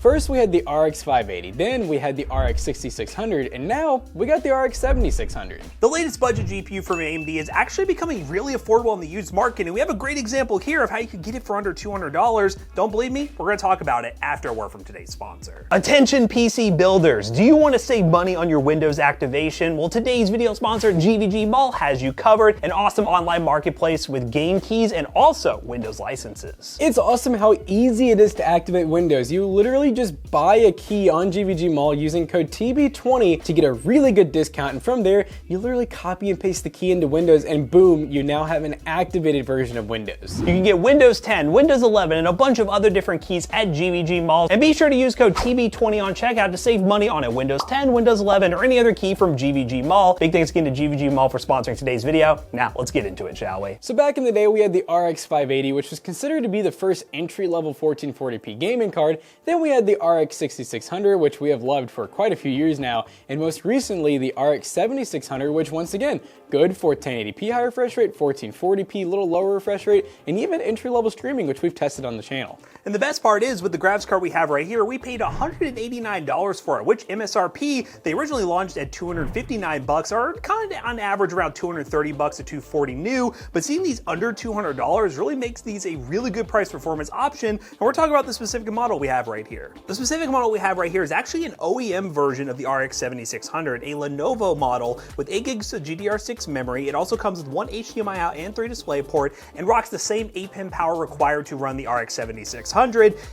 First we had the RX 580, then we had the RX 6600, and now we got the RX 7600. The latest budget GPU from AMD is actually becoming really affordable in the used market, and we have a great example here of how you could get it for under $200. Don't believe me? We're going to talk about it after a word from today's sponsor. Attention PC builders, do you want to save money on your Windows activation? Well, today's video sponsor, GVG Mall, has you covered. An awesome online marketplace with game keys and also Windows licenses. It's awesome how easy it is to activate Windows. You literally just buy a key on GVG Mall using code TB20 to get a really good discount, and from there, you literally copy and paste the key into Windows, and boom, you now have an activated version of Windows. You can get Windows 10, Windows 11, and a bunch of other different keys at GVG Mall, and be sure to use code TB20 on checkout to save money on a Windows 10, Windows 11, or any other key from GVG Mall. Big thanks again to GVG Mall for sponsoring today's video. Now, let's get into it, shall we? So back in the day, we had the RX 580, which was considered to be the first entry-level 1440p gaming card. Then we had the RX 6600, which we have loved for quite a few years now, and most recently the RX 7600, which once again, good for 1080p high refresh rate, 1440p, little lower refresh rate, and even entry-level streaming, which we've tested on the channel. And the best part is, with the graphics card we have right here, we paid $189 for it, which MSRP, they originally launched at $259, or kind of on average around $230 to $240 new, but seeing these under $200 really makes these a really good price performance option, and we're talking about the specific model we have right here. The specific model we have right here is actually an OEM version of the RX 7600, a Lenovo model with 8 gigs of GDDR6 memory. It also comes with one HDMI out and 3 DisplayPort, and rocks the same 8-pin power required to run the RX 7600.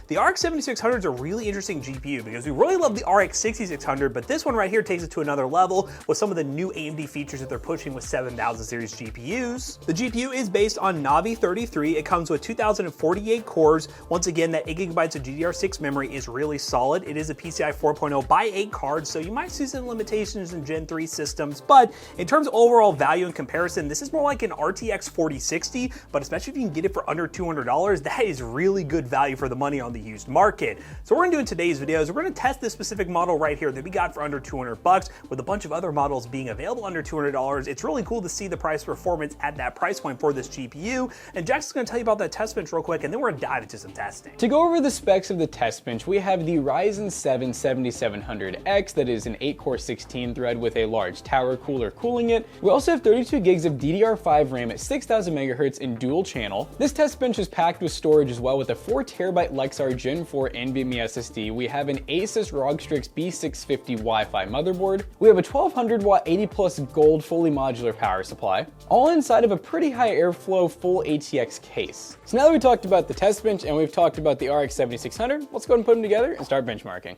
The RX 7600 is a really interesting GPU because we really love the RX 6600, but this one right here takes it to another level with some of the new AMD features that they're pushing with 7000 series GPUs. The GPU is based on Navi 33. It comes with 2048 cores. Once again, that 8 gigabytes of GDDR6 memory is really solid. It is a PCI 4.0 by 8 card, so you might see some limitations in Gen 3 systems, but in terms of overall value and comparison, this is more like an RTX 4060, but especially if you can get it for under $200, that is really good value for the money on the used market. So what we're gonna do in today's video is we're gonna test this specific model right here that we got for under $200 with a bunch of other models being available under $200. It's really cool to see the price performance at that price point for this GPU, and Jackson's gonna tell you about that test bench real quick, and then we're gonna dive into some testing. To go over the specs of the test bench, we have the Ryzen 7 7700X that is an 8-core 16-thread with a large tower cooler cooling it. We also have 32 gigs of DDR5 RAM at 6000 MHz in dual channel. This test bench is packed with storage as well with a 4TB Lexar Gen 4 NVMe SSD. We have an Asus ROG Strix B650 Wi-Fi motherboard. We have a 1200 watt 80 plus gold fully modular power supply, all inside of a pretty high airflow full ATX case. So now that we talked about the test bench and we've talked about the RX 7600, let's go ahead and put them together and start benchmarking.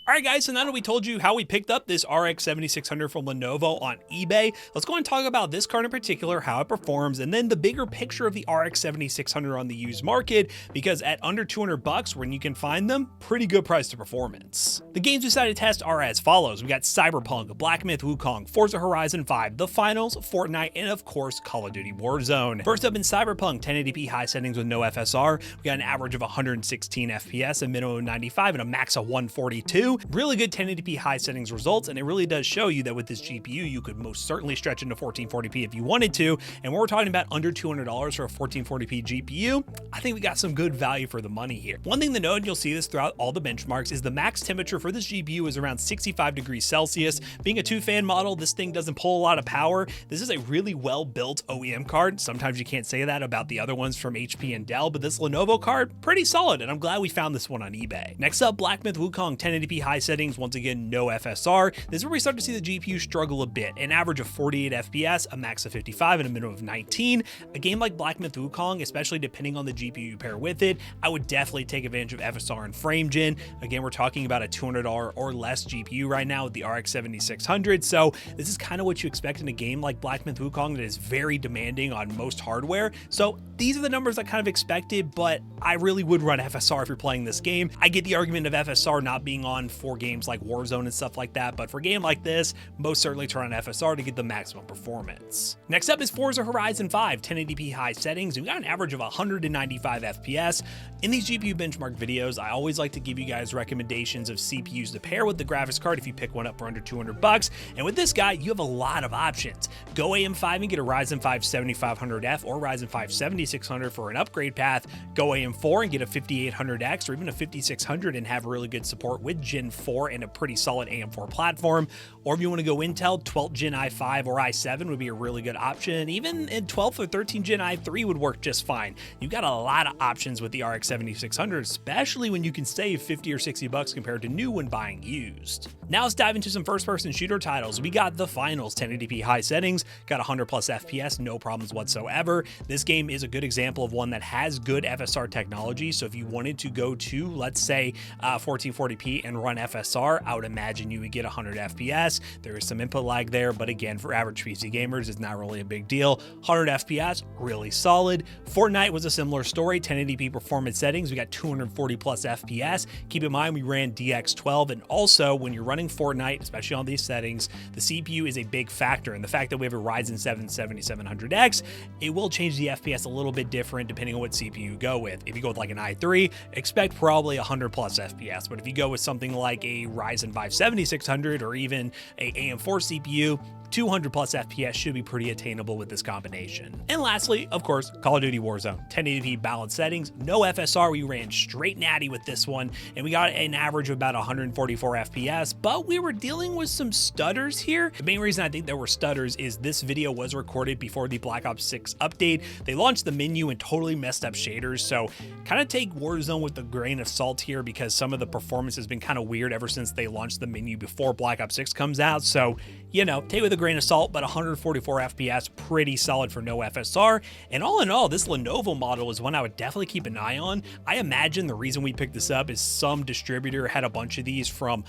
Alright guys, so now that we told you how we picked up this RX 7600 from Lenovo on eBay, let's go and talk about this card in particular, how it performs, and then the bigger picture of the RX 7600 on the used market, because at under $200 when you can find them, pretty good price to performance. The games we decided to test are as follows. We got Cyberpunk, Black Myth Wukong, Forza Horizon 5, The Finals, Fortnite, and of course Call of Duty Warzone. First up in Cyberpunk, 1080p high settings with no FSR, we got an average of 116 FPS, a minimum of 95, and a max of 142. Really good 1080p high settings results, and it really does show you that with this GPU, you could most certainly stretch into 1440p if you wanted to, and when we're talking about under $200 for a 1440p GPU, I think we got some good value for the money here. One thing to note, and you'll see this throughout all the benchmarks, is the max temperature for this GPU is around 65 degrees Celsius. Being a 2-fan model, this thing doesn't pull a lot of power. This is a really well-built OEM card. Sometimes you can't say that about the other ones from HP and Dell, but this Lenovo card, pretty solid, and I'm glad we found this one on eBay. Next up, Black Myth Wukong, 1080p high settings, once again, no FSR. This is where we start to see the GPU struggle a bit. An average of 48 FPS, a max of 55, and a minimum of 19. A game like Black Myth Wukong, especially depending on the GPU you pair with it, I would definitely take advantage of FSR and frame gen. Again, we're talking about a $200 or less GPU right now with the RX 7600, so this is kind of what you expect in a game like Black Myth Wukong that is very demanding on most hardware. So these are the numbers I kind of expected, but I really would run FSR if you're playing this game. I get the argument of FSR not being on for games like Warzone and stuff like that, but for a game like this, most certainly turn on FSR to get the maximum performance. Next up is Forza Horizon 5, 1080p high settings. We got an average of 195 FPS. In these GPU benchmark videos, I always like to give you guys recommendations of CPUs to pair with the graphics card if you pick one up for under $200. And with this guy, you have a lot of options. Go AM5 and get a Ryzen 5 7500F or Ryzen 5 7600 for an upgrade path, go AM4 and get a 5800X or even a 5600 and have really good support with Gen 4 and a pretty solid AM4 platform. Or if you want to go Intel, 12th Gen i5 or i7 would be a really good option. Even in 12th or 13th Gen i3 would work just fine. You've got a lot of options with the RX 7600, especially when you can save 50 or 60 bucks compared to new when buying used. Now let's dive into some first-person shooter titles. We got The Finals, 1080p high settings, got 100 plus FPS, no problems whatsoever. This game is a good example of one that has good FSR technology, so if you wanted to go to, let's say, 1440p and run FSR, I would imagine you would get 100 FPS. There is some input lag there, but again, for average PC gamers, it's not really a big deal. 100 FPS, really solid. Fortnite was a similar story, 1080p performance settings, we got 240 plus FPS. Keep in mind, we ran DX12, and also when you're running Fortnite, especially on these settings, the CPU is a big factor, and the fact that we have a Ryzen 7 7700X, it will change the FPS a little bit different depending on what CPU you go with. If you go with like an i3, expect probably 100 plus FPS, but if you go with something like a Ryzen 5 7600 or even a AM4 CPU, 200 plus FPS should be pretty attainable with this combination. And lastly, of course, Call of Duty Warzone, 1080p balanced settings, no FSR, we ran straight natty with this one, and we got an average of about 144 FPS, but we were dealing with some stutters here. The main reason I think there were stutters is this video was recorded before the Black Ops 6 update. They launched the menu and totally messed up shaders, so kind of take Warzone with a grain of salt here because some of the performance has been kind of weird ever since they launched the menu before Black Ops 6 comes out, so, you know, take it with a grain of salt, but 144 FPS, pretty solid for no FSR. And all in all, this Lenovo model is one I would definitely keep an eye on. I imagine the reason we picked this up is some distributor had a bunch of these from,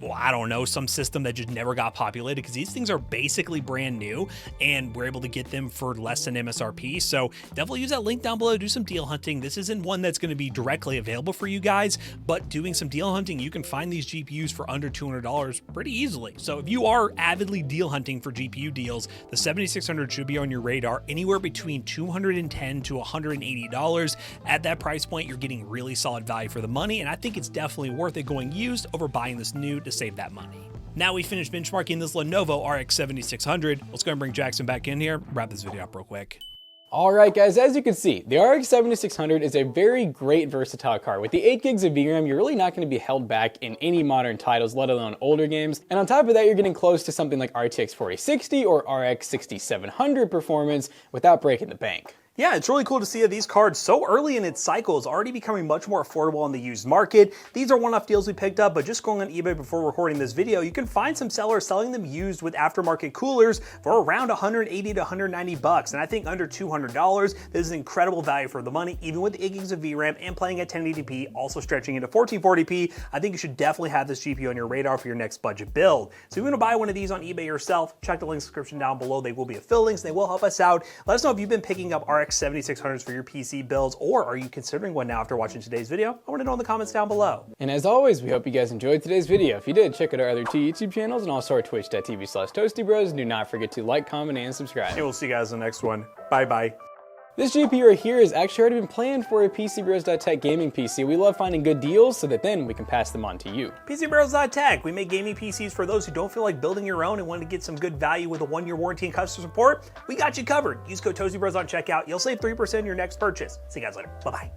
well, I don't know, some system that just never got populated, because these things are basically brand new and we're able to get them for less than MSRP. So definitely use that link down below, do some deal hunting. This isn't one that's going to be directly available for you guys, but doing some deal hunting, you can find these GPUs for under $200 pretty easily. So if you are avidly deal hunting for GPU deals, the 7600 should be on your radar, anywhere between $210 to $180. At that price point, you're getting really solid value for the money, and I think it's definitely worth it going used over buying this new to save that money. Now we finished benchmarking this Lenovo RX 7600. Let's go and bring Jackson back in here, wrap this video up real quick. Alright guys, as you can see, the RX 7600 is a very great versatile card. With the 8 gigs of VRAM, you're really not going to be held back in any modern titles, let alone older games. And on top of that, you're getting close to something like RTX 4060 or RX 6700 performance without breaking the bank. Yeah, it's really cool to see that these cards so early in its cycle is already becoming much more affordable on the used market. These are one-off deals we picked up, but just going on eBay before recording this video, you can find some sellers selling them used with aftermarket coolers for around 180 to 190 bucks. And I think under $200, this is incredible value for the money, even with 8 gigs of VRAM and playing at 1080p, also stretching into 1440p. I think you should definitely have this GPU on your radar for your next budget build. So if you want to buy one of these on eBay yourself, check the link description down below. They will be affiliate links and they will help us out. Let us know if you've been picking up RX 7600s for your PC builds, or are you considering one now after watching today's video? I want to know in the comments down below. And as always, we hope you guys enjoyed today's video. If you did, check out our other 2 YouTube channels and also our twitch.tv/ToastyBros. Do not forget to like, comment, and subscribe. And we'll see you guys in the next one. Bye-bye. This GPU right here has actually already been planned for a PCBros.Tech gaming PC. We love finding good deals so that then we can pass them on to you. PCBros.Tech, we make gaming PCs for those who don't feel like building your own and want to get some good value with a 1-year warranty and customer support. We got you covered. Use code ToastyBros on checkout. You'll save 3% on your next purchase. See you guys later. Bye-bye.